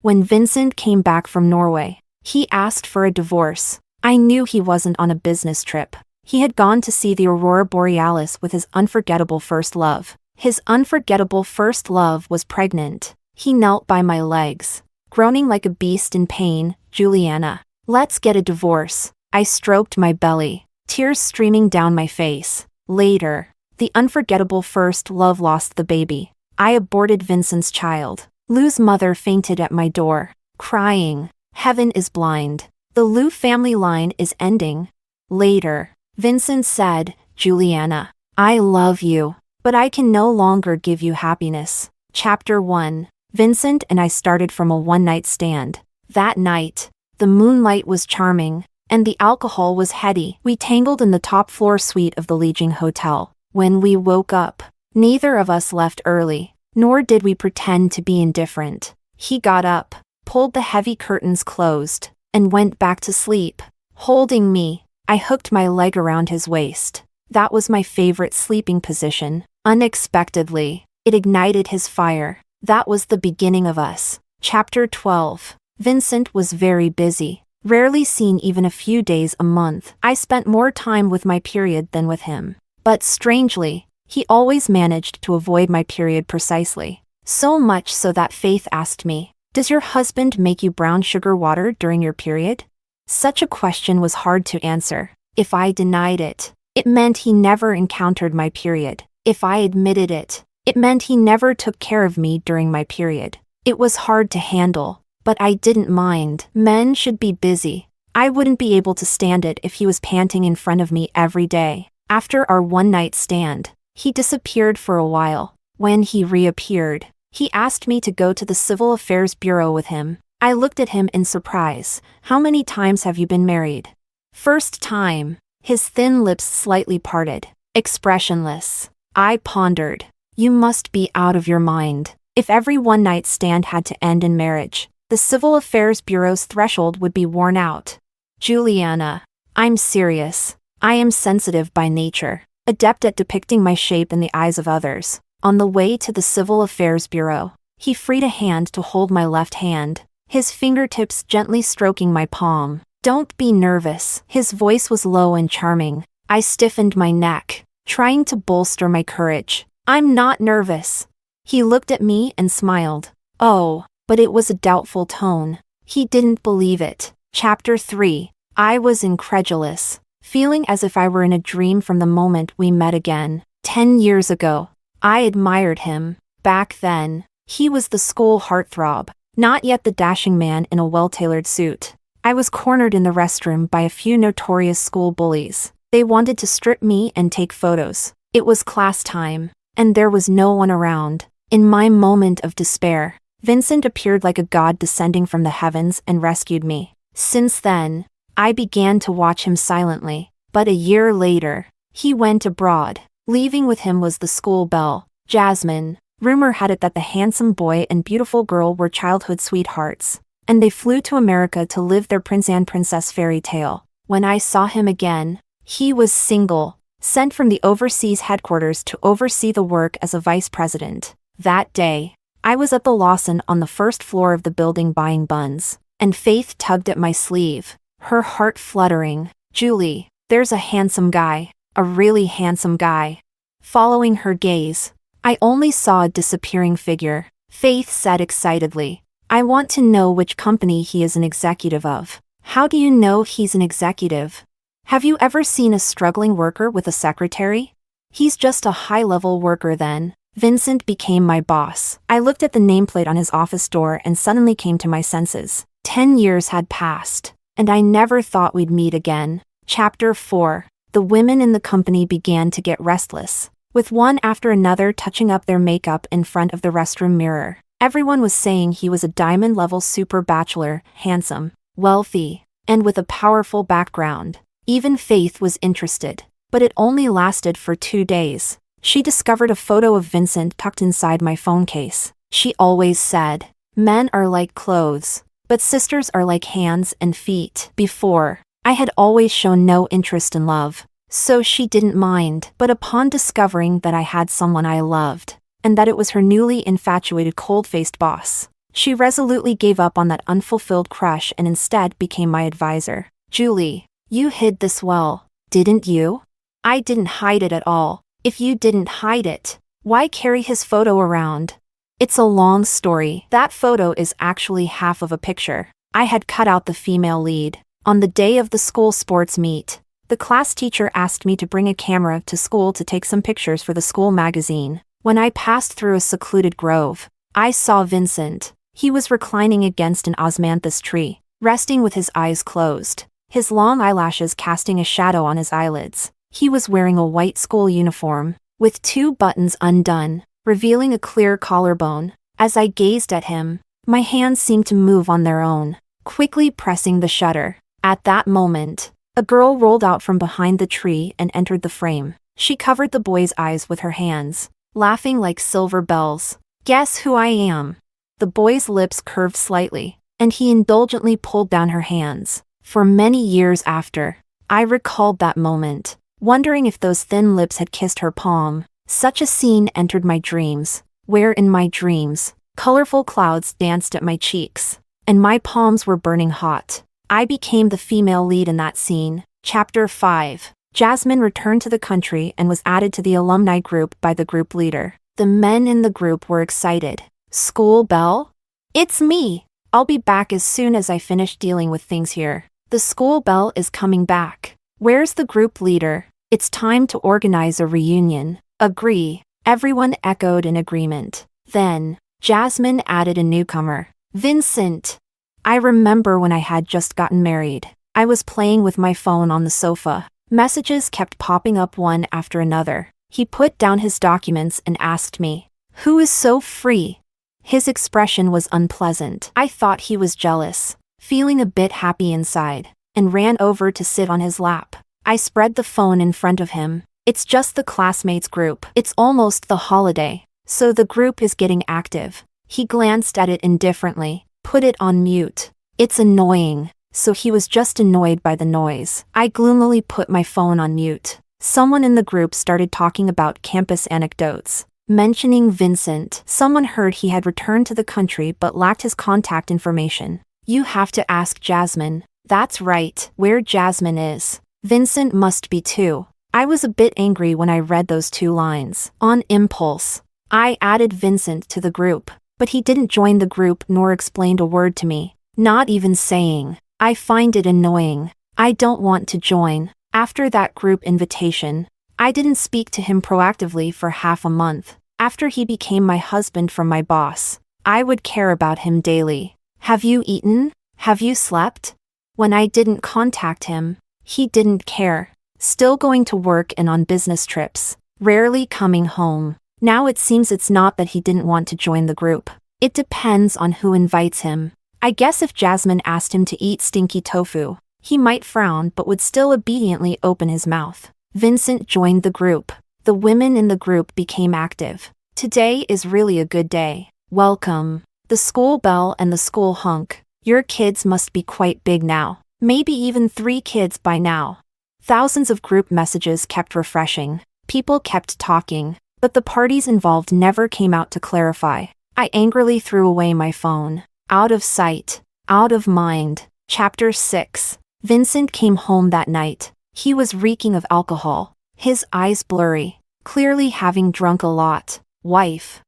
When Vincent came back from Norway, he asked for a divorce. I knew he wasn't on a business trip. He had gone to see the aurora borealis with his unforgettable first love. His unforgettable first love was pregnant. He knelt by my legs, groaning like a beast in pain. Julianna, let's get a divorce. I stroked my belly, tears streaming down my face. Later, the unforgettable first love lost the baby. I aborted Vincent's child. Lou's mother fainted at my door, crying, "Heaven is blind. The Lou family line is ending." Later, Vincent said, "Julianna, I love you, but I can no longer give you happiness." Chapter 1. Vincent and I started from a one-night stand. That night, the moonlight was charming, and the alcohol was heady. We tangled in the top-floor suite of the Legion Hotel. When we woke up, neither of us left early, nor did we pretend to be indifferent. He got up, pulled the heavy curtains closed, and went back to sleep. Holding me, I hooked my leg around his waist. That was my favorite sleeping position. Unexpectedly, it ignited his fire. That was the beginning of us. Chapter 12. Vincent was very busy, rarely seen even a few days a month. I spent more time with my period than with him. But strangely, he always managed to avoid my period precisely. So much so that Faith asked me, "Does your husband make you brown sugar water during your period?" Such a question was hard to answer. If I denied it, it meant he never encountered my period. If I admitted it, it meant he never took care of me during my period. It was hard to handle, but I didn't mind. Men should be busy. I wouldn't be able to stand it if he was panting in front of me every day. After our one-night stand, he disappeared for a while. When he reappeared, he asked me to go to the Civil Affairs Bureau with him. I looked at him in surprise. "How many times have you been married?" "First time." His thin lips slightly parted, expressionless. I pondered. You must be out of your mind. If every one-night stand had to end in marriage, the Civil Affairs Bureau's threshold would be worn out. "Julianna, I'm serious. I am sensitive by nature, adept at depicting my shape in the eyes of others." On the way to the Civil Affairs Bureau, he freed a hand to hold my left hand, his fingertips gently stroking my palm. "Don't be nervous." His voice was low and charming. I stiffened my neck, trying to bolster my courage. "I'm not nervous." He looked at me and smiled. Oh, but it was a doubtful tone. He didn't believe it. Chapter 3. I was incredulous, feeling as if I were in a dream from the moment we met again. 10 years ago, I admired him. Back then, he was the school heartthrob, not yet the dashing man in a well-tailored suit. I was cornered in the restroom by a few notorious school bullies. They wanted to strip me and take photos. It was class time, and there was no one around. In my moment of despair, Vincent appeared like a god descending from the heavens and rescued me. Since then, I began to watch him silently. But a year later, he went abroad. Leaving with him was the school belle, Jasmine. Rumor had it that the handsome boy and beautiful girl were childhood sweethearts, and they flew to America to live their prince and princess fairy tale. When I saw him again, he was single, sent from the overseas headquarters to oversee the work as a vice president. That day, I was at the Lawson on the first floor of the building buying buns, and Faith tugged at my sleeve, her heart fluttering. "Julie, there's a handsome guy, a really handsome guy." Following her gaze, I only saw a disappearing figure. Faith said excitedly, "I want to know which company he is an executive of." "How do you know he's an executive? Have you ever seen a struggling worker with a secretary?" "He's just a high-level worker then." Vincent became my boss. I looked at the nameplate on his office door and suddenly came to my senses. 10 years had passed, and I never thought we'd meet again. Chapter 4. The women in the company began to get restless, with one after another touching up their makeup in front of the restroom mirror. Everyone was saying he was a diamond-level super bachelor, handsome, wealthy, and with a powerful background. Even Faith was interested, but it only lasted for 2 days. She discovered a photo of Vincent tucked inside my phone case. She always said, "Men are like clothes, but sisters are like hands and feet." Before, I had always shown no interest in love, so she didn't mind. But upon discovering that I had someone I loved, and that it was her newly infatuated cold-faced boss, She resolutely gave up on that unfulfilled crush and instead became my advisor. Julie, you hid this well, didn't you? I didn't hide it at all. If you didn't hide it, why carry his photo around? It's a long story. That photo is actually half of a picture. I had cut out the female lead. On the day of the school sports meet, the class teacher asked me to bring a camera to school to take some pictures for the school magazine. When I passed through a secluded grove, I saw Vincent. He was reclining against an osmanthus tree, resting with his eyes closed, his long eyelashes casting a shadow on his eyelids. He was wearing a white school uniform, with 2 buttons undone, revealing a clear collarbone. As I gazed at him, my hands seemed to move on their own, quickly pressing the shutter. At that moment, a girl rolled out from behind the tree and entered the frame. She covered the boy's eyes with her hands, laughing like silver bells. Guess who I am? The boy's lips curved slightly, and he indulgently pulled down her hands. For many years after, I recalled that moment, wondering if those thin lips had kissed her palm. Such a scene entered my dreams, where in my dreams, colorful clouds danced at my cheeks, and my palms were burning hot. I became the female lead in that scene. Chapter 5. Jasmine returned to the country and was added to the alumni group by the group leader. The men in the group were excited. School bell? It's me! I'll be back as soon as I finish dealing with things here. The school bell is coming back. Where's the group leader? It's time to organize a reunion. Agree. Everyone echoed in agreement. Then, Jasmine added a newcomer. Vincent. I remember when I had just gotten married. I was playing with my phone on the sofa. Messages kept popping up one after another. He put down his documents and asked me, "Who is so free?" His expression was unpleasant. I thought he was jealous, feeling a bit happy inside, and ran over to sit on his lap. I spread the phone in front of him. It's just the classmates group. It's almost the holiday, so the group is getting active. He glanced at it indifferently, put it on mute. It's annoying, so he was just annoyed by the noise. I gloomily put my phone on mute. Someone in the group started talking about campus anecdotes, mentioning Vincent. Someone heard he had returned to the country but lacked his contact information. You have to ask Jasmine. That's right, where Jasmine is. Vincent must be too. I was a bit angry when I read those 2 lines. On impulse, I added Vincent to the group, but he didn't join the group nor explained a word to me, not even saying, "I find it annoying. I don't want to join." After that group invitation, I didn't speak to him proactively for half a month. After he became my husband from my boss, I would care about him daily. Have you eaten? Have you slept? When I didn't contact him, he didn't care. Still going to work and on business trips, rarely coming home. Now it seems it's not that he didn't want to join the group. It depends on who invites him. I guess if Jasmine asked him to eat stinky tofu, he might frown but would still obediently open his mouth. Vincent joined the group. The women in the group became active. Today is really a good day. Welcome. The school bell and the school hunk. Your kids must be quite big now. Maybe even 3 kids by now. Thousands of group messages kept refreshing. People kept talking, but the parties involved never came out to clarify. I angrily threw away my phone. Out of sight, out of mind. Chapter 6. Vincent came home that night. He was reeking of alcohol, his eyes blurry, clearly having drunk a lot. Wife,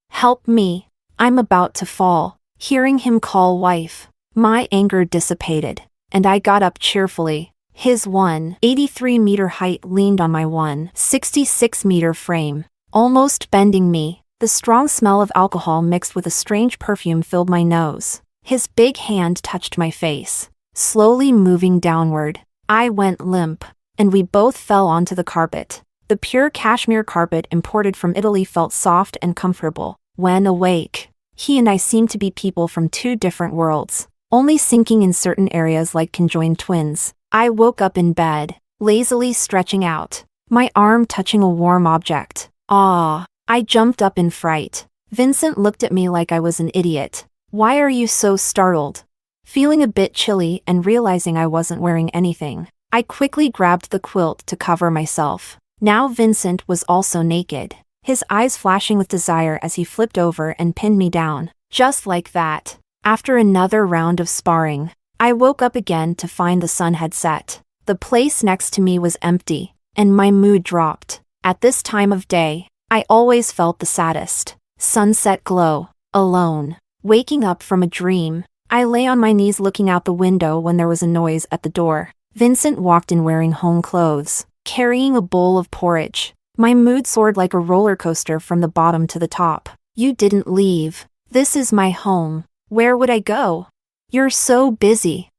help me. I'm about to fall. Hearing him call wife, my anger dissipated, and I got up cheerfully. His 183-meter height leaned on my 166-meter frame, almost bending me. The strong smell of alcohol mixed with a strange perfume filled my nose. His big hand touched my face, slowly moving downward. I went limp, and we both fell onto the carpet. The pure cashmere carpet imported from Italy felt soft and comfortable. When awake, he and I seemed to be people from 2 different worlds, only sinking in certain areas like conjoined twins. I woke up in bed, lazily stretching out, my arm touching a warm object. Ah! I jumped up in fright. Vincent looked at me like I was an idiot. Why are you so startled? Feeling a bit chilly and realizing I wasn't wearing anything, I quickly grabbed the quilt to cover myself. Now Vincent was also naked, his eyes flashing with desire as he flipped over and pinned me down. Just like that. After another round of sparring, I woke up again to find the sun had set. The place next to me was empty, and my mood dropped. At this time of day, I always felt the saddest. Sunset glow. Alone. Waking up from a dream, I lay on my knees looking out the window when there was a noise at the door. Vincent walked in wearing home clothes, carrying a bowl of porridge. My mood soared like a roller coaster from the bottom to the top. You didn't leave. This is my home. Where would I go? You're so busy.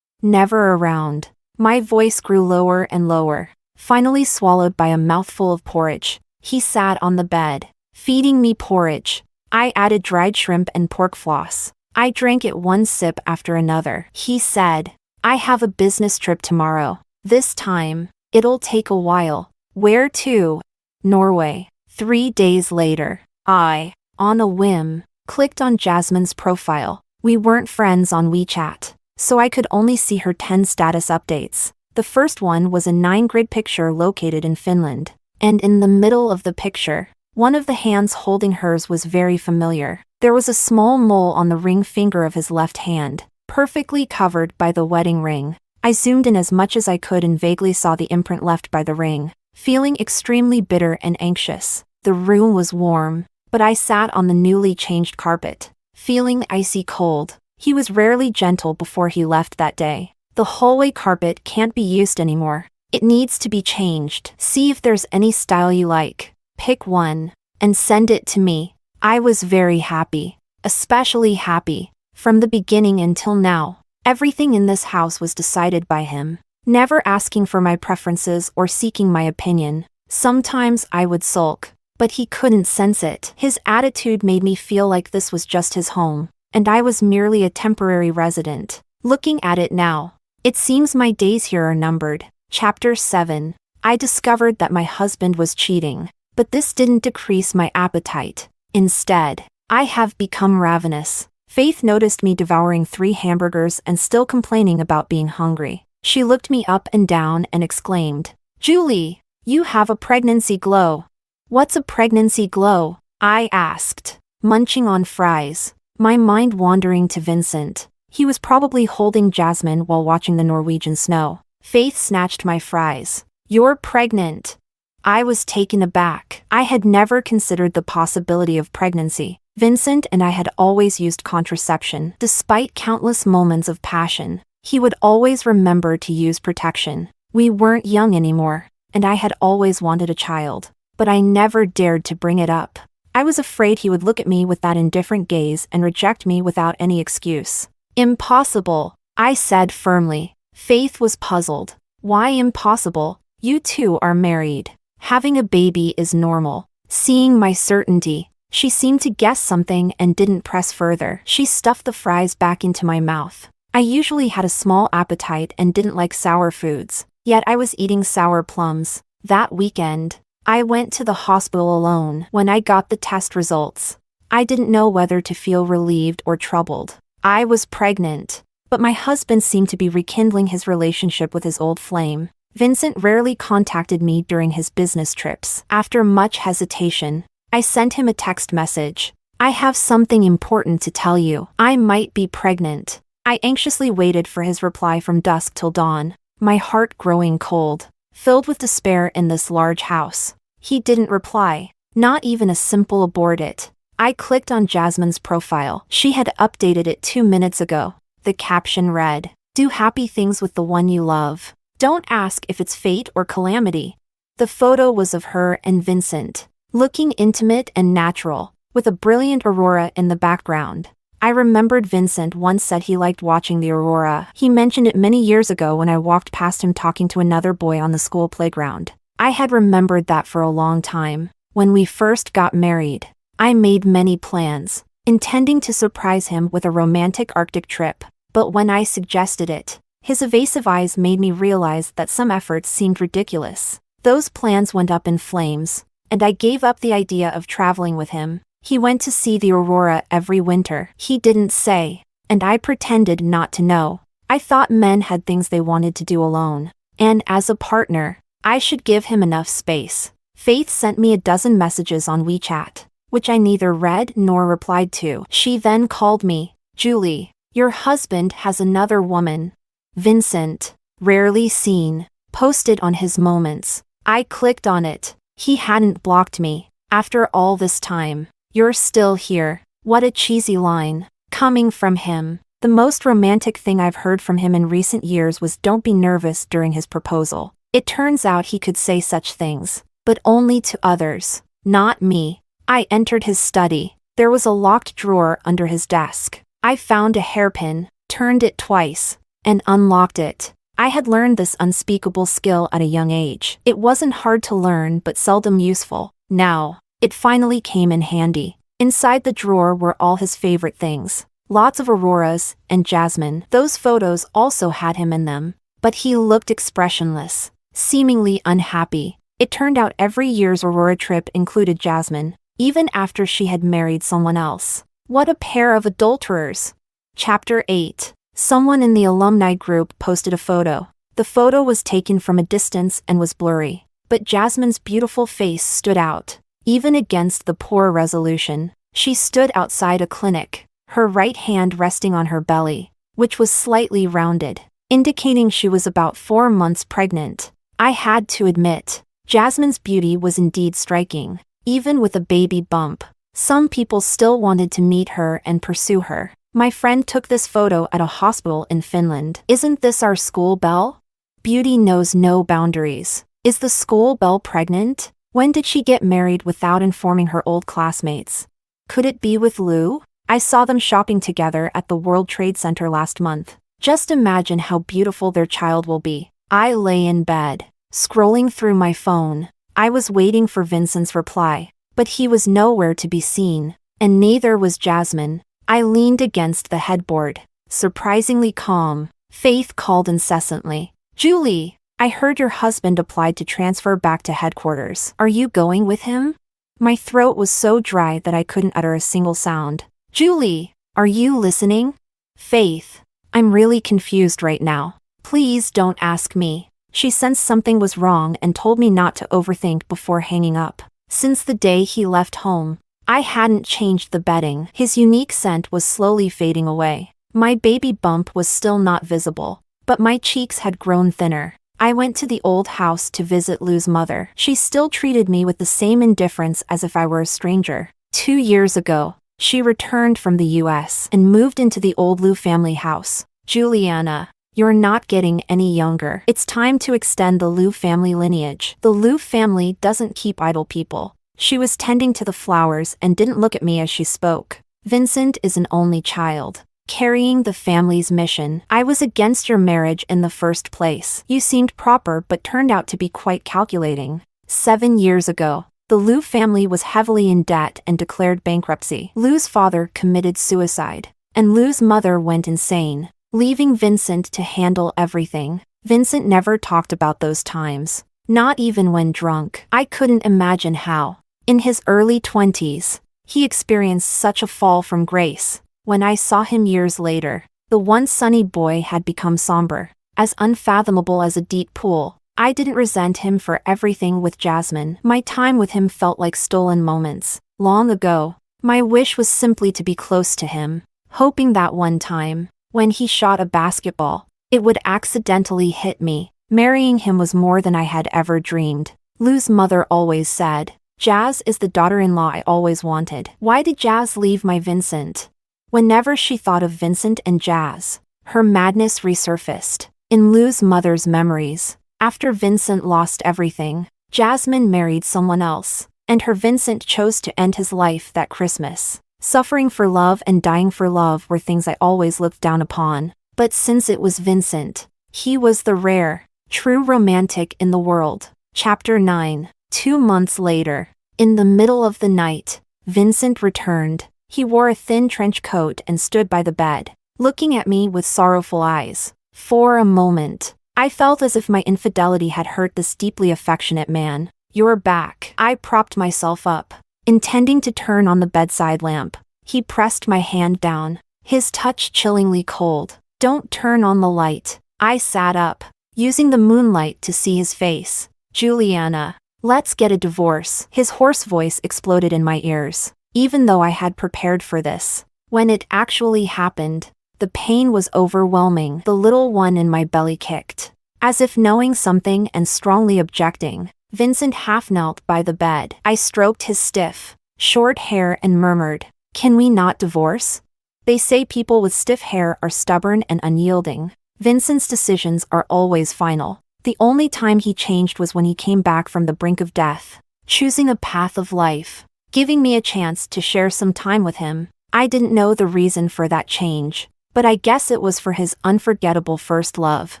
Never around. My voice grew lower and lower, finally swallowed by a mouthful of porridge. He sat on the bed, feeding me porridge. I added dried shrimp and pork floss. I drank it one sip after another. He said, I have a business trip tomorrow. This time, it'll take a while. Where to? Norway. 3 days later, I, on a whim, clicked on Jasmine's profile. We weren't friends on WeChat, so I could only see her 10 status updates. The first one was a 9-grid picture located in Finland, and in the middle of the picture, one of the hands holding hers was very familiar. There was a small mole on the ring finger of his left hand, perfectly covered by the wedding ring. I zoomed in as much as I could and vaguely saw the imprint left by the ring, feeling extremely bitter and anxious. The room was warm, but I sat on the newly changed carpet, feeling icy cold. He was rarely gentle before he left that day. The hallway carpet can't be used anymore. It needs to be changed. See if there's any style you like. Pick one, and send it to me. I was very happy, especially happy. From the beginning until now, everything in this house was decided by him, never asking for my preferences or seeking my opinion. Sometimes I would sulk, but he couldn't sense it. His attitude made me feel like this was just his home, and I was merely a temporary resident. Looking at it now, it seems my days here are numbered. Chapter 7. I discovered that my husband was cheating, but this didn't decrease my appetite. Instead, I have become ravenous. Faith noticed me devouring 3 hamburgers and still complaining about being hungry. She looked me up and down and exclaimed, Julie, you have a pregnancy glow. What's a pregnancy glow? I asked, munching on fries, my mind wandering to Vincent. He was probably holding Jasmine while watching the Norwegian snow. Faith snatched my fries. You're pregnant. I was taken aback. I had never considered the possibility of pregnancy. Vincent and I had always used contraception. Despite countless moments of passion, he would always remember to use protection. We weren't young anymore, and I had always wanted a child, but I never dared to bring it up. I was afraid he would look at me with that indifferent gaze and reject me without any excuse. Impossible, I said firmly. Faith was puzzled. Why impossible? You two are married. Having a baby is normal. Seeing my certainty, she seemed to guess something and didn't press further. She stuffed the fries back into my mouth. I usually had a small appetite and didn't like sour foods, yet I was eating sour plums. That weekend, I went to the hospital alone. When I got the test results, I didn't know whether to feel relieved or troubled. I was pregnant, but my husband seemed to be rekindling his relationship with his old flame. Vincent rarely contacted me during his business trips. After much hesitation, I sent him a text message. I have something important to tell you. I might be pregnant. I anxiously waited for his reply from dusk till dawn, my heart growing cold, filled with despair in this large house. He didn't reply, not even a simple aborted. I clicked on Jasmine's profile. She had updated it 2 minutes ago. The caption read, Do happy things with the one you love. Don't ask if it's fate or calamity. The photo was of her and Vincent, looking intimate and natural, with a brilliant aurora in the background. I remembered Vincent once said he liked watching the aurora. He mentioned it many years ago when I walked past him talking to another boy on the school playground. I had remembered that for a long time. When we first got married, I made many plans, intending to surprise him with a romantic Arctic trip. But when I suggested it, his evasive eyes made me realize that some efforts seemed ridiculous. Those plans went up in flames, and I gave up the idea of traveling with him. He went to see the aurora every winter. He didn't say, and I pretended not to know. I thought men had things they wanted to do alone, and as a partner, I should give him enough space. Faith sent me a dozen messages on WeChat, which I neither read nor replied to. She then called me. Julie, your husband has another woman. Vincent, rarely seen, posted on his moments. I clicked on it. He hadn't blocked me. After all this time, you're still here. What a cheesy line. Coming from him. The most romantic thing I've heard from him in recent years was "don't be nervous" during his proposal. It turns out he could say such things, but only to others, not me. I entered his study. There was a locked drawer under his desk. I found a hairpin, turned it twice, and unlocked it. I had learned this unspeakable skill at a young age. It wasn't hard to learn but seldom useful. Now, it finally came in handy. Inside the drawer were all his favorite things. Lots of auroras and jasmine. Those photos also had him in them. But he looked expressionless, seemingly unhappy. It turned out every year's aurora trip included Jasmine, even after she had married someone else. What a pair of adulterers. Chapter 8. Someone in the alumni group posted a photo. The photo was taken from a distance and was blurry, but Jasmine's beautiful face stood out, even against the poor resolution. She stood outside a clinic, her right hand resting on her belly, which was slightly rounded, indicating she was about 4 months pregnant. I had to admit, Jasmine's beauty was indeed striking, even with a baby bump. Some people still wanted to meet her and pursue her. My friend took this photo at a hospital in Finland. Isn't this our school belle? Beauty knows no boundaries. Is the school belle pregnant? When did she get married without informing her old classmates? Could it be with Lou? I saw them shopping together at the World Trade Center last month. Just imagine how beautiful their child will be. I lay in bed, scrolling through my phone. I was waiting for Vincent's reply, but he was nowhere to be seen, and neither was Jasmine. I leaned against the headboard, surprisingly calm. Faith called incessantly. Julie, I heard your husband applied to transfer back to headquarters. Are you going with him? My throat was so dry that I couldn't utter a single sound. Julie, are you listening? Faith, I'm really confused right now. Please don't ask me. She sensed something was wrong and told me not to overthink before hanging up. Since the day he left home, I hadn't changed the bedding. His unique scent was slowly fading away. My baby bump was still not visible, but my cheeks had grown thinner. I went to the old house to visit Lou's mother. She still treated me with the same indifference as if I were a stranger. 2 years ago, she returned from the US and moved into the old Lou family house. Julianna, you're not getting any younger. It's time to extend the Lou family lineage. The Lou family doesn't keep idle people. She was tending to the flowers and didn't look at me as she spoke. Vincent is an only child, carrying the family's mission. I was against your marriage in the first place. You seemed proper but turned out to be quite calculating. 7 years ago, the Lou family was heavily in debt and declared bankruptcy. Lou's father committed suicide, and Lou's mother went insane, leaving Vincent to handle everything. Vincent never talked about those times, not even when drunk. I couldn't imagine how, in his early 20s, he experienced such a fall from grace. When I saw him years later, the once sunny boy had become somber, as unfathomable as a deep pool. I didn't resent him for everything with Jasmine. My time with him felt like stolen moments. Long ago, my wish was simply to be close to him, hoping that one time, when he shot a basketball, it would accidentally hit me. Marrying him was more than I had ever dreamed. Lou's mother always said, Jazz is the daughter-in-law I always wanted. Why did Jazz leave my Vincent? Whenever she thought of Vincent and Jazz, her madness resurfaced. In Lou's mother's memories, after Vincent lost everything, Jasmine married someone else, and her Vincent chose to end his life that Christmas. Suffering for love and dying for love were things I always looked down upon. But since it was Vincent, he was the rare, true romantic in the world. Chapter 9. 2 months later, in the middle of the night, Vincent returned. He wore a thin trench coat and stood by the bed, looking at me with sorrowful eyes. For a moment, I felt as if my infidelity had hurt this deeply affectionate man. You're back. I propped myself up, intending to turn on the bedside lamp. He pressed my hand down, his touch chillingly cold. Don't turn on the light. I sat up, using the moonlight to see his face. Julianna, let's get a divorce. His hoarse voice exploded in my ears. even though I had prepared for this. When it actually happened, the pain was overwhelming. The little one in my belly kicked. As if knowing something and strongly objecting, Vincent half knelt by the bed. I stroked his stiff, short hair and murmured, "Can we not divorce? They say people with stiff hair are stubborn and unyielding. Vincent's decisions are always final. The only time he changed was when he came back from the brink of death, choosing a path of life, giving me a chance to share some time with him. I didn't know the reason for that change, but I guess it was for his unforgettable first love.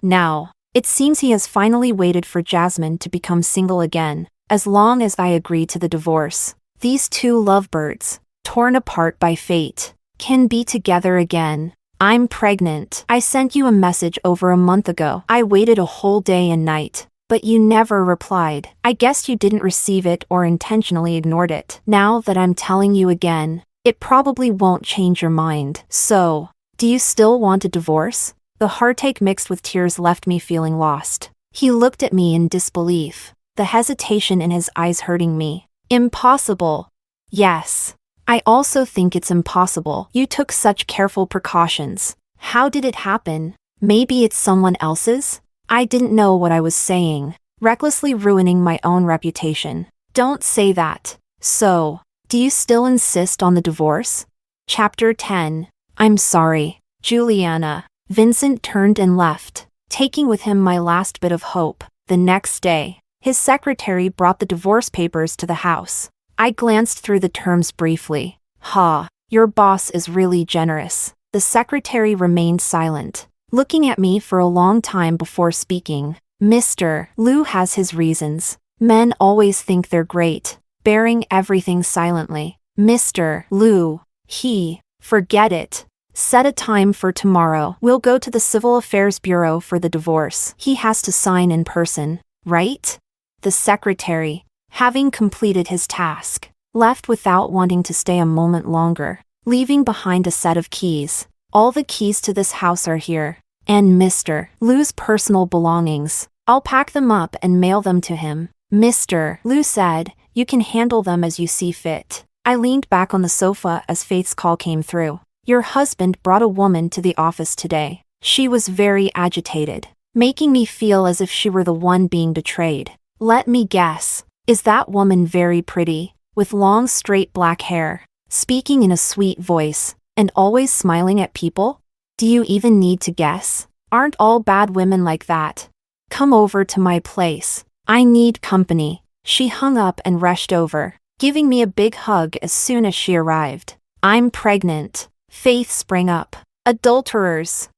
Now, it seems he has finally waited for Jasmine to become single again. As long as I agree to the divorce, these two lovebirds, torn apart by fate, can be together again. I'm pregnant. I sent you a message over a month ago. I waited a whole day and night, but you never replied. I guess you didn't receive it or intentionally ignored it. Now that I'm telling you again, it probably won't change your mind. So, do you still want a divorce?" The heartache mixed with tears left me feeling lost. He looked at me in disbelief, the hesitation in his eyes hurting me. "Impossible." "Yes. I also think it's impossible. You took such careful precautions. How did it happen? Maybe it's someone else's?" I didn't know what I was saying, recklessly ruining my own reputation. "Don't say that. So, do you still insist on the divorce?" Chapter 10. I'm sorry, Julianna. Vincent turned and left, taking with him my last bit of hope. The next day, his secretary brought the divorce papers to the house. I glanced through the terms briefly. Your boss is really generous." The secretary remained silent, looking at me for a long time before speaking. "Mr. Liu has his reasons. Men always think they're great, bearing everything silently. Mr. Liu, forget it. Set a time for tomorrow. We'll go to the Civil Affairs Bureau for the divorce. He has to sign in person, right?" The secretary, having completed his task, left without wanting to stay a moment longer, leaving behind a set of keys. "All the keys to this house are here, and Mr. Liu's personal belongings. I'll pack them up and mail them to him." Mr. Liu said, "You can handle them as you see fit." I leaned back on the sofa as Faith's call came through. "Your husband brought a woman to the office today. She was very agitated, making me feel as if she were the one being betrayed. Let me guess. Is that woman very pretty, with long straight black hair, speaking in a sweet voice, and always smiling at people? Do you even need to guess? Aren't all bad women like that? Come over to my place. I need company." She hung up and rushed over, giving me a big hug as soon as she arrived. "I'm pregnant." Faith sprang up. Adulterers.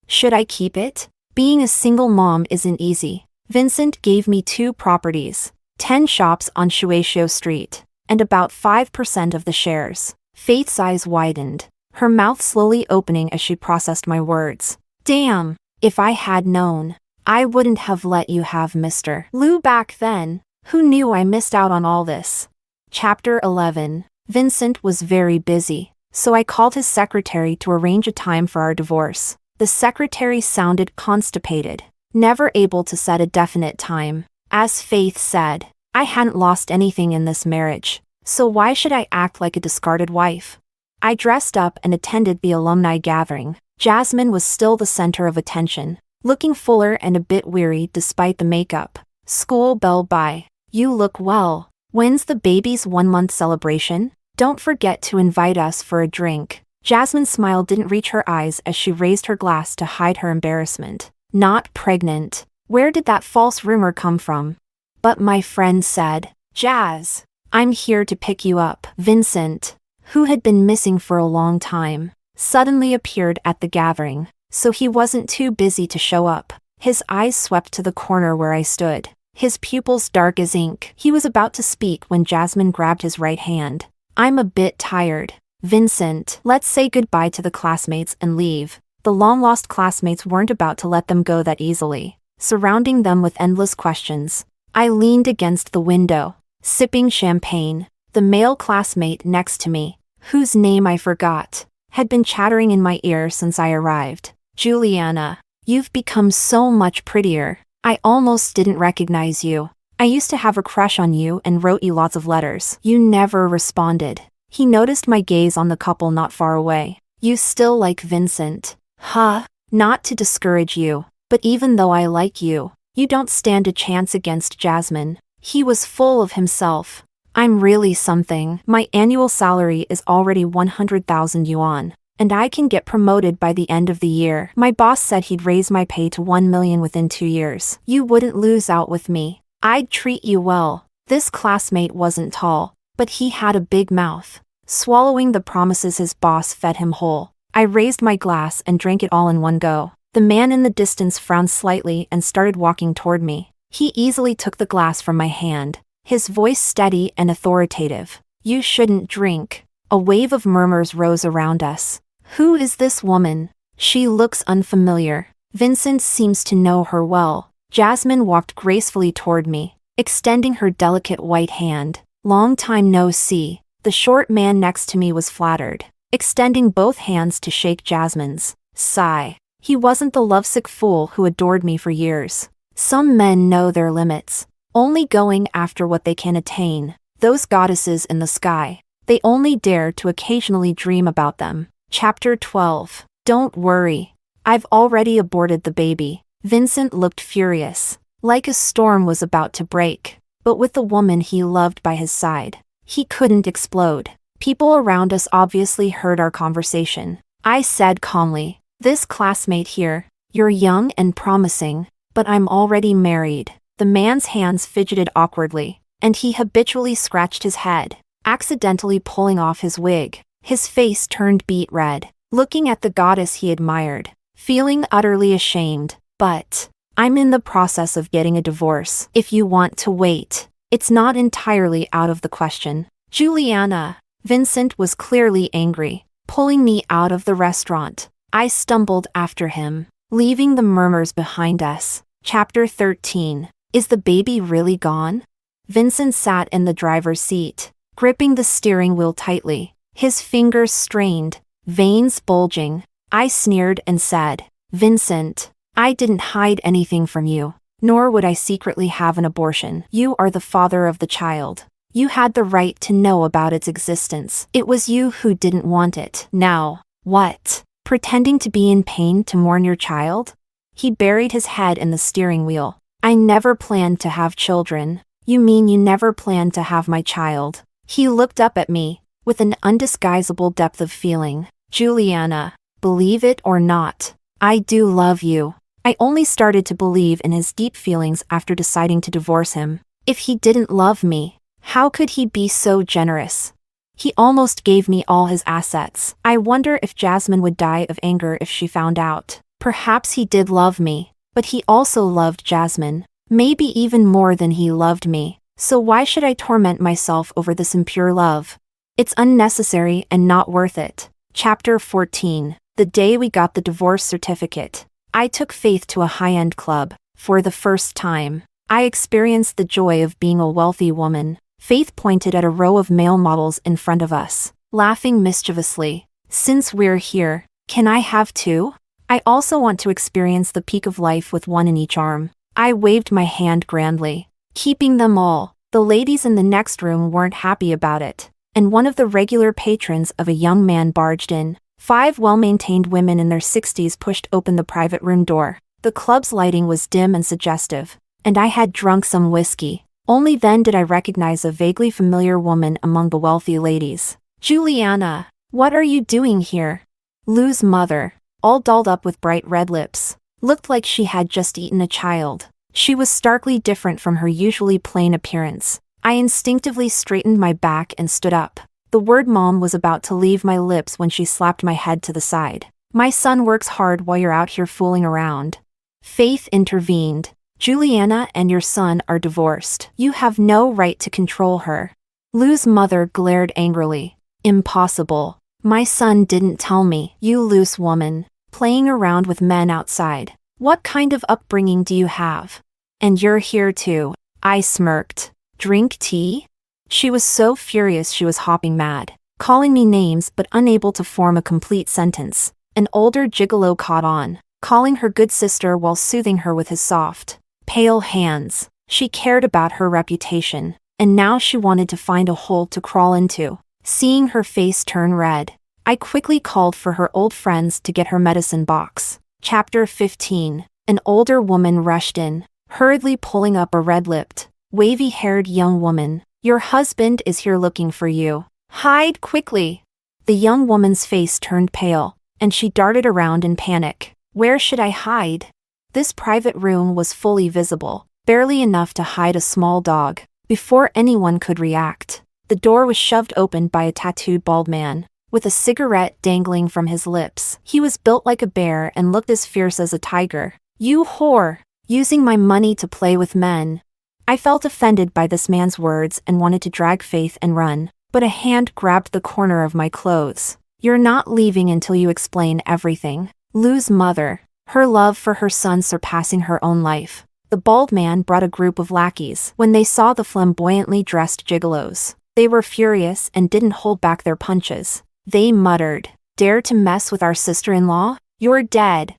Should I keep it? Being a single mom isn't easy. Vincent gave me 2 properties, 10 shops on Shueisho Street, and about 5% of the shares. Faith's eyes widened, her mouth slowly opening as she processed my words. "Damn, if I had known, I wouldn't have let you have Mr. Liu back then. Who knew I missed out on all this?" Chapter 11. Vincent was very busy, so I called his secretary to arrange a time for our divorce. The secretary sounded constipated, never able to set a definite time. As Faith said, I hadn't lost anything in this marriage, so why should I act like a discarded wife? I dressed up and attended the alumni gathering. Jasmine was still the center of attention, looking fuller and a bit weary despite the makeup. "School bell bye. You look well. When's the baby's 1-month celebration? Don't forget to invite us for a drink." Jasmine's smile didn't reach her eyes as she raised her glass to hide her embarrassment. "Not pregnant. Where did that false rumor come from?" "But my friend said." "Jazz, I'm here to pick you up." Vincent, who had been missing for a long time, suddenly appeared at the gathering, so he wasn't too busy to show up. His eyes swept to the corner where I stood, his pupils dark as ink. He was about to speak when Jasmine grabbed his right hand. "I'm a bit tired. Vincent, let's say goodbye to the classmates and leave." The long-lost classmates weren't about to let them go that easily, surrounding them with endless questions. I leaned against the window, sipping champagne. The male classmate next to me, whose name I forgot, had been chattering in my ear since I arrived. "Julianna, you've become so much prettier. I almost didn't recognize you." I used to have a crush on you and wrote you lots of letters. You never responded. He noticed my gaze on the couple not far away. You still like Vincent. Huh? Not to discourage you, but even though I like you, you don't stand a chance against Jasmine. He was full of himself. I'm really something. My annual salary is already 100,000 yuan. And I can get promoted by the end of the year. My boss said he'd raise my pay to 1 million within 2 years. You wouldn't lose out with me. I'd treat you well. This classmate wasn't tall, but he had a big mouth. Swallowing the promises his boss fed him whole. I raised my glass and drank it all in one go. The man in the distance frowned slightly and started walking toward me. He easily took the glass from my hand, his voice steady and authoritative. You shouldn't drink. A wave of murmurs rose around us. Who is this woman? She looks unfamiliar. Vincent seems to know her well. Jasmine walked gracefully toward me, extending her delicate white hand. Long time no see. The short man next to me was flattered, extending both hands to shake Jasmine's. Sigh. He wasn't the lovesick fool who adored me for years. Some men know their limits, only going after what they can attain. Those goddesses in the sky, they only dare to occasionally dream about them. Chapter 12. Don't worry. I've already aborted the baby. Vincent looked furious, like a storm was about to break. But with the woman he loved by his side, he couldn't explode. People around us obviously heard our conversation. I said calmly, this classmate here, you're young and promising, but I'm already married. The man's hands fidgeted awkwardly, and he habitually scratched his head, accidentally pulling off his wig. His face turned beet red, looking at the goddess he admired, feeling utterly ashamed. But I'm in the process of getting a divorce. If you want to wait, it's not entirely out of the question. Julianna. Vincent was clearly angry, pulling me out of the restaurant. I stumbled after him, leaving the murmurs behind us. Chapter 13. Is the baby really gone? Vincent sat in the driver's seat, gripping the steering wheel tightly, his fingers strained, veins bulging. I sneered and said, Vincent, I didn't hide anything from you, nor would I secretly have an abortion. You are the father of the child. You had the right to know about its existence. It was you who didn't want it. Now, what? Pretending to be in pain to mourn your child? He buried his head in the steering wheel. I never planned to have children. You mean you never planned to have my child? He looked up at me, with an undisguisable depth of feeling. Julianna, believe it or not, I do love you. I only started to believe in his deep feelings after deciding to divorce him. If he didn't love me, how could he be so generous? He almost gave me all his assets. I wonder if Jasmine would die of anger if she found out. Perhaps he did love me, but he also loved Jasmine, maybe even more than he loved me. So why should I torment myself over this impure love? It's unnecessary and not worth it. Chapter 14. The day we got the divorce certificate, I took Faith to a high-end club. For the first time, I experienced the joy of being a wealthy woman. Faith pointed at a row of male models in front of us, laughing mischievously. Since we're here, can I have two? I also want to experience the peak of life with one in each arm. I waved my hand grandly, keeping them all. The ladies in the next room weren't happy about it, and one of the regular patrons of a young man barged in. 5 well-maintained women in their 60s pushed open the private room door. The club's lighting was dim and suggestive, and I had drunk some whiskey. Only then did I recognize a vaguely familiar woman among the wealthy ladies. Julianna, what are you doing here? Lou's mother, all dolled up with bright red lips, looked like she had just eaten a child. She was starkly different from her usually plain appearance. I instinctively straightened my back and stood up. The word mom was about to leave my lips when she slapped my head to the side. My son works hard while you're out here fooling around. Faith intervened. Julianna and your son are divorced. You have no right to control her. Lou's mother glared angrily. Impossible. My son didn't tell me. You loose woman, playing around with men outside. What kind of upbringing do you have? And you're here too. I smirked. Drink tea? She was so furious she was hopping mad, calling me names but unable to form a complete sentence. An older gigolo caught on, calling her good sister while soothing her with his soft, pale hands. She cared about her reputation, and now she wanted to find a hole to crawl into. Seeing her face turn red, I quickly called for her old friends to get her medicine box. Chapter 15. An older woman rushed in, hurriedly pulling up a red-lipped, wavy-haired young woman. "Your husband is here looking for you. Hide quickly." The young woman's face turned pale, and she darted around in panic. Where should I hide? This private room was fully visible, barely enough to hide a small dog. Before anyone could react, the door was shoved open by a tattooed bald man, with a cigarette dangling from his lips. He was built like a bear and looked as fierce as a tiger. "You whore! Using my money to play with men." I felt offended by this man's words and wanted to drag Faith and run, but a hand grabbed the corner of my clothes. "You're not leaving until you explain everything." Lou's mother, her love for her son surpassing her own life. The bald man brought a group of lackeys. When they saw the flamboyantly dressed gigolos, they were furious and didn't hold back their punches. They muttered, "Dare to mess with our sister-in-law? You're dead."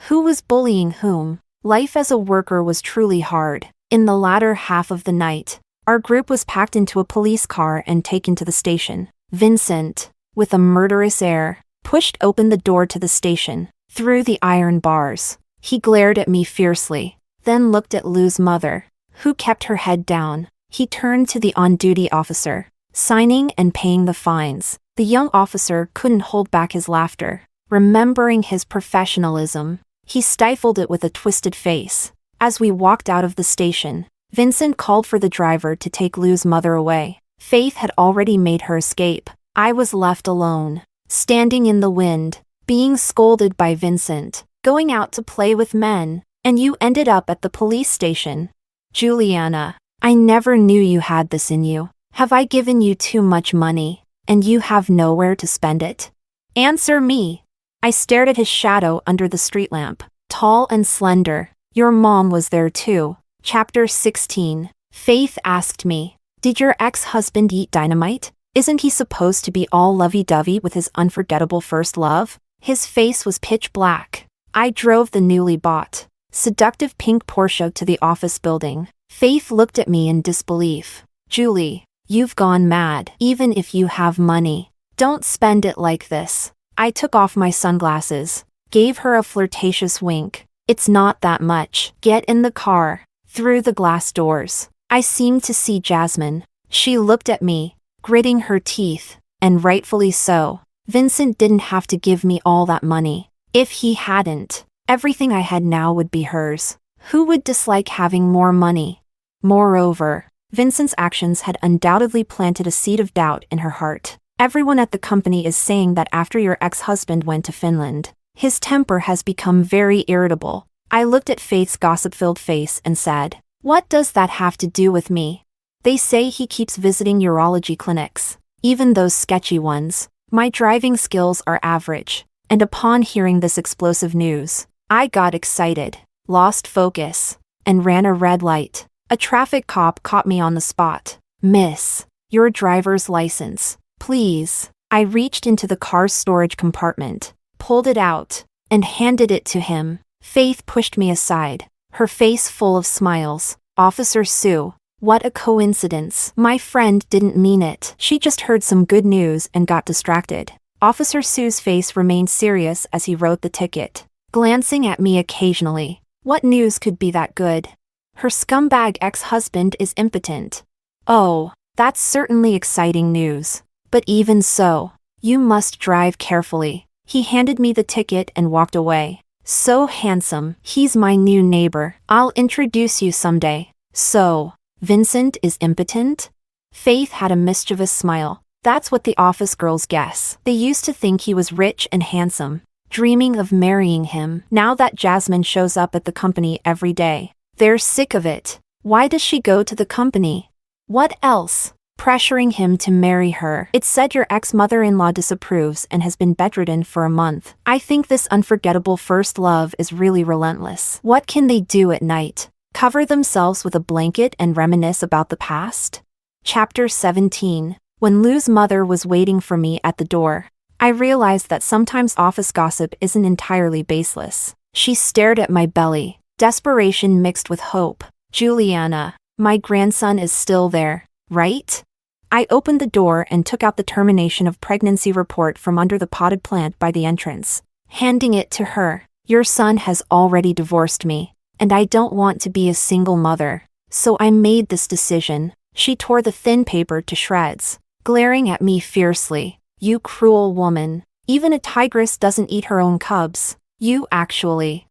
Who was bullying whom? Life as a worker was truly hard. In the latter half of the night, our group was packed into a police car and taken to the station. Vincent, with a murderous air, pushed open the door to the station, through the iron bars. He glared at me fiercely, then looked at Lou's mother, who kept her head down. He turned to the on-duty officer, signing and paying the fines. The young officer couldn't hold back his laughter. Remembering his professionalism, he stifled it with a twisted face. As we walked out of the station, Vincent called for the driver to take Lou's mother away. Faith had already made her escape. I was left alone, standing in the wind, being scolded by Vincent, going out to play with men, and you ended up at the police station. Julianna, I never knew you had this in you. Have I given you too much money, and you have nowhere to spend it? Answer me. I stared at his shadow under the street lamp, tall and slender. Your mom was there too. Chapter 16. Faith asked me, "Did your ex-husband eat dynamite? Isn't he supposed to be all lovey-dovey with his unforgettable first love?" His face was pitch black. I drove the newly bought, seductive pink Porsche to the office building. Faith looked at me in disbelief. "Julie, you've gone mad. Even if you have money, don't spend it like this." I took off my sunglasses, gave her a flirtatious wink. "It's not that much. Get in the car." Through the glass doors, I seemed to see Jasmine. She looked at me, gritting her teeth, and rightfully so. Vincent didn't have to give me all that money. If he hadn't, everything I had now would be hers. Who would dislike having more money? Moreover, Vincent's actions had undoubtedly planted a seed of doubt in her heart. Everyone at the company is saying that after your ex-husband went to Finland, his temper has become very irritable. I looked at Faith's gossip-filled face and said, "What does that have to do with me?" "They say he keeps visiting urology clinics, even those sketchy ones. My driving skills are average." And upon hearing this explosive news, I got excited, lost focus, and ran a red light. A traffic cop caught me on the spot. "Miss, your driver's license, please." I reached into the car's storage compartment, pulled it out, and handed it to him. Faith pushed me aside, her face full of smiles. "Officer Sue, what a coincidence." My friend didn't mean it. She just heard some good news and got distracted. Officer Sue's face remained serious as he wrote the ticket, glancing at me occasionally. What news could be that good? Her scumbag ex-husband is impotent. Oh, that's certainly exciting news. But even so, you must drive carefully. He handed me the ticket and walked away. "So handsome. He's my new neighbor. I'll introduce you someday." "So, Vincent is impotent?" Faith had a mischievous smile. "That's what the office girls guess. They used to think he was rich and handsome, dreaming of marrying him. Now that Jasmine shows up at the company every day, they're sick of it. Why does she go to the company? What else? Pressuring him to marry her. It's said your ex-mother-in-law disapproves and has been bedridden for a month. I think this unforgettable first love is really relentless. What can they do at night? Cover themselves with a blanket and reminisce about the past?" Chapter 17. When Lou's mother was waiting for me at the door, I realized that sometimes office gossip isn't entirely baseless. She stared at my belly, desperation mixed with hope. "Julianna, My grandson is still there, right? I opened the door and took out the termination of pregnancy report from under the potted plant by the entrance, handing it to her. Your son has already divorced me, and I don't want to be a single mother, so I made this decision. She tore the thin paper to shreds, glaring at me fiercely. You cruel woman. Even a tigress doesn't eat her own cubs. You actually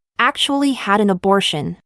had an abortion.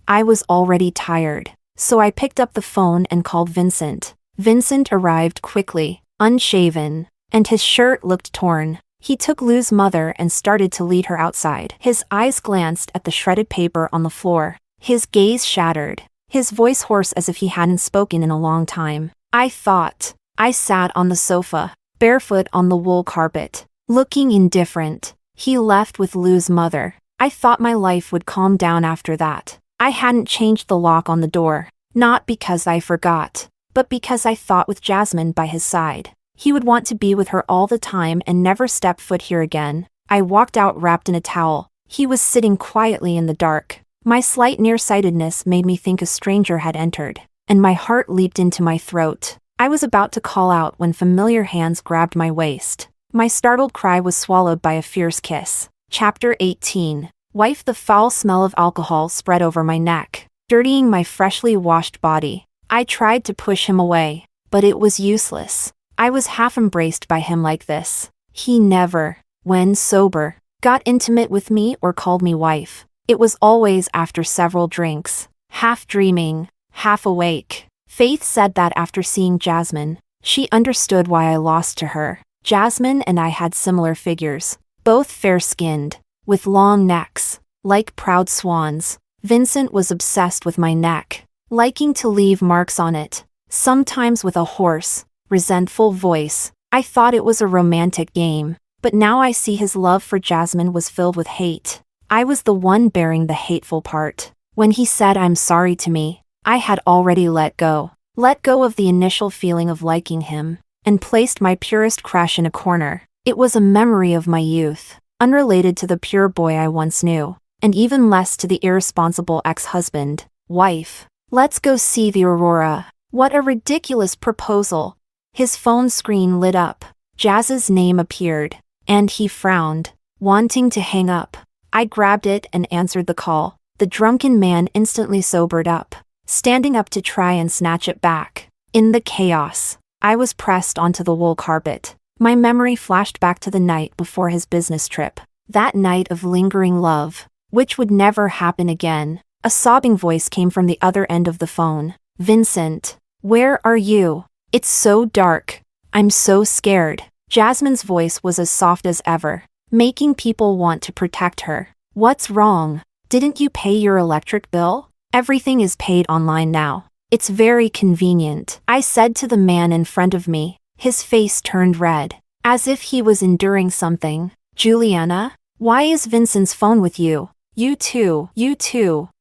I was already tired, so I picked up the phone and called Vincent. Vincent arrived quickly, unshaven, and his shirt looked torn. He took Lou's mother and started to lead her outside. His eyes glanced at the shredded paper on the floor. His gaze shattered, his voice hoarse as if he hadn't spoken in a long time. I sat on the sofa, barefoot on the wool carpet, looking indifferent. He left with Lou's mother. I thought my life would calm down after that. I hadn't changed the lock on the door, not because I forgot, but because I thought with Jasmine by his side, he would want to be with her all the time and never step foot here again. I walked out wrapped in a towel. He was sitting quietly in the dark. My slight nearsightedness made me think a stranger had entered, and my heart leaped into my throat. I was about to call out when familiar hands grabbed my waist. My startled cry was swallowed by a fierce kiss. Chapter 18. Wife. The foul smell of alcohol spread over my neck, dirtying my freshly washed body. I tried to push him away, but it was useless. I was half embraced by him like this. He never, when sober, got intimate with me or called me wife. It was always after several drinks, half dreaming, half awake. Faith said that after seeing Jasmine, she understood why I lost to her. Jasmine and I had similar figures, both fair-skinned, with long necks, like proud swans. Vincent was obsessed with my neck, liking to leave marks on it, sometimes with a hoarse, resentful voice. I thought it was a romantic game, but now I see his love for Jasmine was filled with hate. I was the one bearing the hateful part. When he said I'm sorry to me, I had already let go of the initial feeling of liking him, and placed my purest crush in a corner. It was a memory of my youth, unrelated to the pure boy I once knew, and even less to the irresponsible ex-husband. Wife. Let's go see the aurora. What a ridiculous proposal. His phone screen lit up. Jazz's name appeared, and he frowned, wanting to hang up. I grabbed it and answered the call. The drunken man instantly sobered up, standing up to try and snatch it back. In the chaos, I was pressed onto the wool carpet. My memory flashed back to the night before his business trip. That night of lingering love, which would never happen again. A sobbing voice came from the other end of the phone. Vincent, where are you? It's so dark. I'm so scared. Jasmine's voice was as soft as ever, making people want to protect her. What's wrong? Didn't you pay your electric bill? Everything is paid online now. It's very convenient, I said to the man in front of me. His face turned red, as if he was enduring something. Julianna, why is Vincent's phone with you? You too.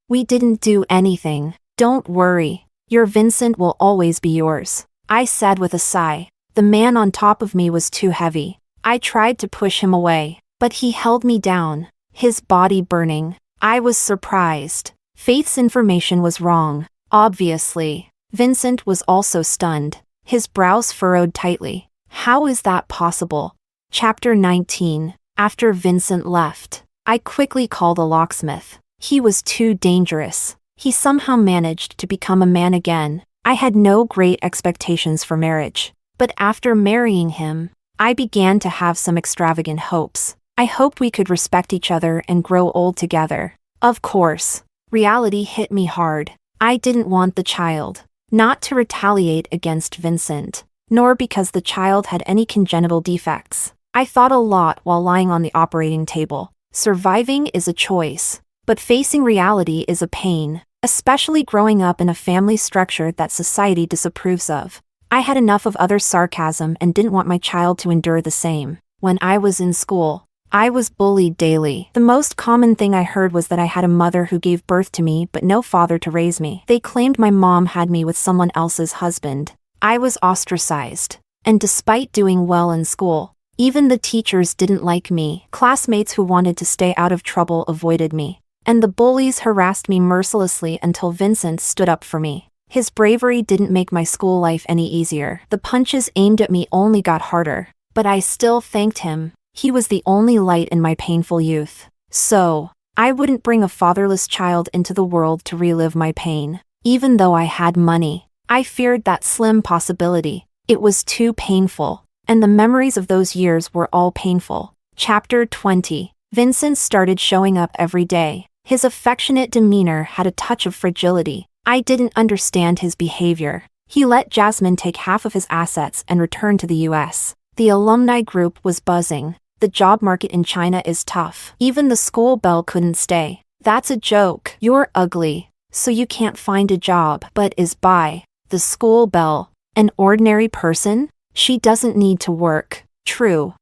We didn't do anything. Don't worry. Your Vincent will always be yours, I said with a sigh. The man on top of me was too heavy. I tried to push him away, but he held me down, his body burning. I was surprised. Faith's information was wrong, obviously. Vincent was also stunned, his brows furrowed tightly. How is that possible? Chapter 19. After Vincent left, I quickly called a locksmith. He was too dangerous. He somehow managed to become a man again. I had no great expectations for marriage, but after marrying him, I began to have some extravagant hopes. I hoped we could respect each other and grow old together. Of course, reality hit me hard. I didn't want the child, not to retaliate against Vincent, nor because the child had any congenital defects. I thought a lot while lying on the operating table. Surviving is a choice, but facing reality is a pain, especially growing up in a family structure that society disapproves of. I had enough of other sarcasm and didn't want my child to endure the same. When I was in school, I was bullied daily. The most common thing I heard was that I had a mother who gave birth to me but no father to raise me. They claimed my mom had me with someone else's husband. I was ostracized, and despite doing well in school, even the teachers didn't like me. Classmates who wanted to stay out of trouble avoided me, and the bullies harassed me mercilessly until Vincent stood up for me. His bravery didn't make my school life any easier. The punches aimed at me only got harder. But I still thanked him. He was the only light in my painful youth. So, I wouldn't bring a fatherless child into the world to relive my pain. Even though I had money, I feared that slim possibility. It was too painful. And the memories of those years were all painful. Chapter 20. Vincent started showing up every day. His affectionate demeanor had a touch of fragility. I didn't understand his behavior. He let Jasmine take half of his assets and return to the US. The alumni group was buzzing. The job market in China is tough. Even the school belle couldn't stay. That's a joke. You're ugly, so you can't find a job. But is Bai, the school belle, an ordinary person? She doesn't need to work. True.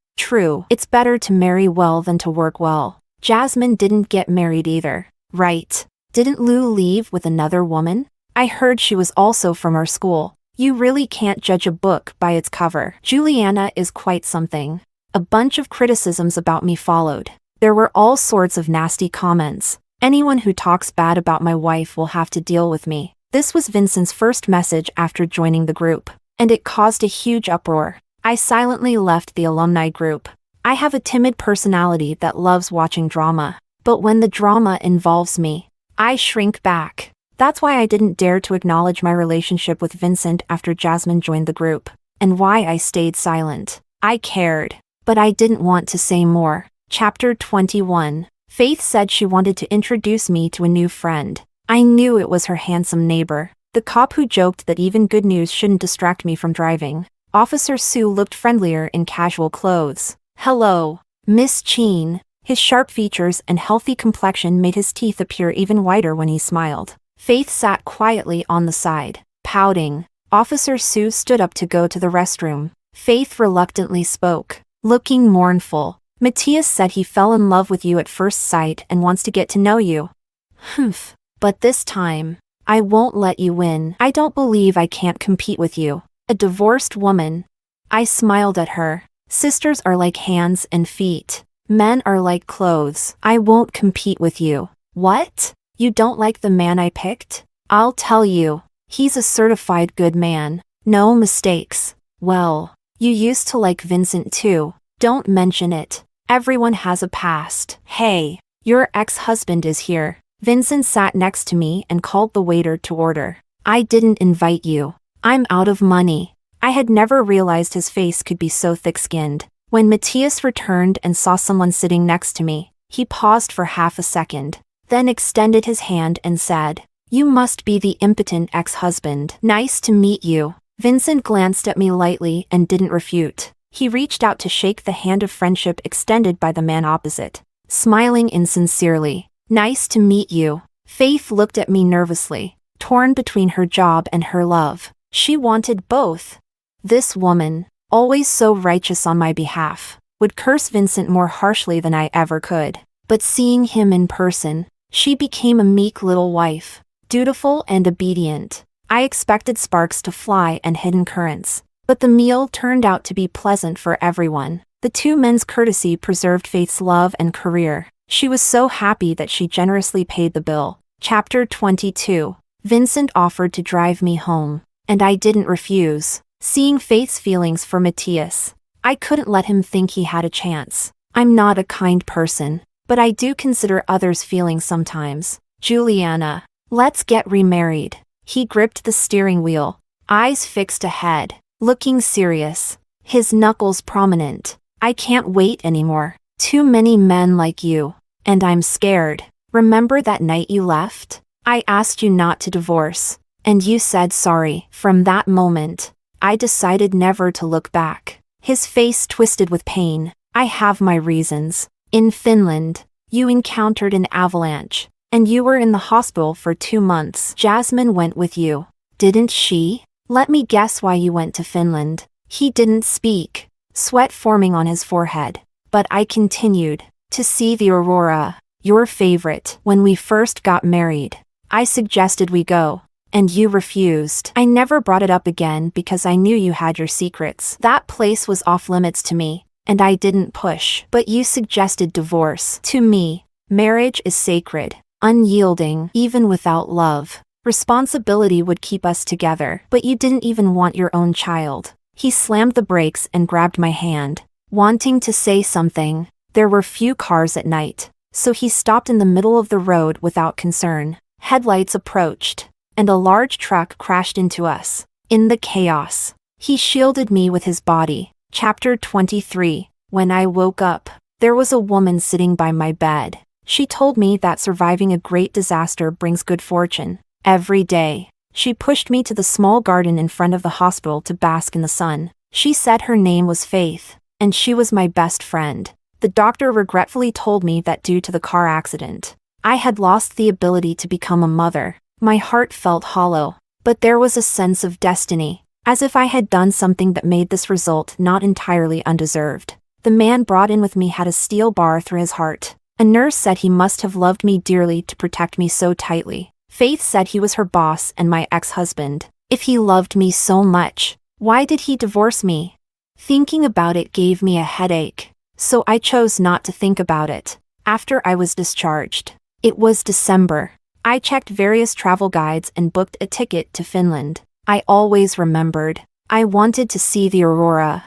It's better to marry well than to work well. Jasmine didn't get married either, right? Didn't Lou leave with another woman? I heard she was also from our school. You really can't judge a book by its cover. Julianna is quite something. A bunch of criticisms about me followed. There were all sorts of nasty comments. Anyone who talks bad about my wife will have to deal with me. This was Vincent's first message after joining the group, and it caused a huge uproar. I silently left the alumni group. I have a timid personality that loves watching drama, but when the drama involves me, I shrink back. That's why I didn't dare to acknowledge my relationship with Vincent after Jasmine joined the group, and why I stayed silent. I cared, but I didn't want to say more. Chapter 21. Faith said she wanted to introduce me to a new friend. I knew it was her handsome neighbor, the cop who joked that even good news shouldn't distract me from driving. Officer Sue looked friendlier in casual clothes. Hello, Miss Cheen. His sharp features and healthy complexion made his teeth appear even whiter when he smiled. Faith sat quietly on the side, pouting. Officer Sue stood up to go to the restroom. Faith reluctantly spoke, looking mournful. Matthias said he fell in love with you at first sight and wants to get to know you. Humph. But this time, I won't let you win. I don't believe I can't compete with you. A divorced woman. I smiled at her. Sisters are like hands and feet. Men are like clothes. I won't compete with you. What? You don't like the man I picked? I'll tell you. He's a certified good man. No mistakes. Well, you used to like Vincent too. Don't mention it. Everyone has a past. Hey, your ex-husband is here. Vincent sat next to me and called the waiter to order. I didn't invite you. I'm out of money. I had never realized his face could be so thick-skinned. When Matthias returned and saw someone sitting next to me, he paused for half a second, then extended his hand and said, "You must be the impotent ex-husband. Nice to meet you." Vincent glanced at me lightly and didn't refute. He reached out to shake the hand of friendship extended by the man opposite, smiling insincerely. "Nice to meet you." Faith looked at me nervously, torn between her job and her love. She wanted both. This woman, always so righteous on my behalf, would curse Vincent more harshly than I ever could. But seeing him in person, she became a meek little wife, dutiful and obedient. I expected sparks to fly and hidden currents, but the meal turned out to be pleasant for everyone. The two men's courtesy preserved Faith's love and career. She was so happy that she generously paid the bill. Chapter 22. Vincent offered to drive me home, and I didn't refuse. Seeing Faith's feelings for Matthias, I couldn't let him think he had a chance. I'm not a kind person, but I do consider others' feelings sometimes. Julianna, let's get remarried. He gripped the steering wheel, eyes fixed ahead, looking serious, his knuckles prominent. I can't wait anymore. Too many men like you, and I'm scared. Remember that night you left? I asked you not to divorce, and you said sorry. From that moment, I decided never to look back. His face twisted with pain. I have my reasons. In Finland, you encountered an avalanche, and you were in the hospital for 2 months. Jasmine went with you, didn't she? Let me guess why you went to Finland. He didn't speak, sweat forming on his forehead. But I continued. To see the aurora, your favorite. When we first got married, I suggested we go, and you refused. I never brought it up again because I knew you had your secrets. That place was off limits to me, and I didn't push. But you suggested divorce. To me, marriage is sacred, unyielding, even without love. Responsibility would keep us together, but you didn't even want your own child. He slammed the brakes and grabbed my hand, wanting to say something. There were few cars at night, so he stopped in the middle of the road without concern. Headlights approached, and a large truck crashed into us. In the chaos, he shielded me with his body. Chapter 23. When I woke up, there was a woman sitting by my bed. She told me that surviving a great disaster brings good fortune. Every day, she pushed me to the small garden in front of the hospital to bask in the sun. She said her name was Faith, and she was my best friend. The doctor regretfully told me that due to the car accident, I had lost the ability to become a mother. My heart felt hollow, but there was a sense of destiny, as if I had done something that made this result not entirely undeserved. The man brought in with me had a steel bar through his heart. A nurse said he must have loved me dearly to protect me so tightly. Faith said he was her boss and my ex-husband. If he loved me so much, why did he divorce me? Thinking about it gave me a headache, so I chose not to think about it. After I was discharged, it was December. I checked various travel guides and booked a ticket to Finland. I always remembered. I wanted to see the aurora.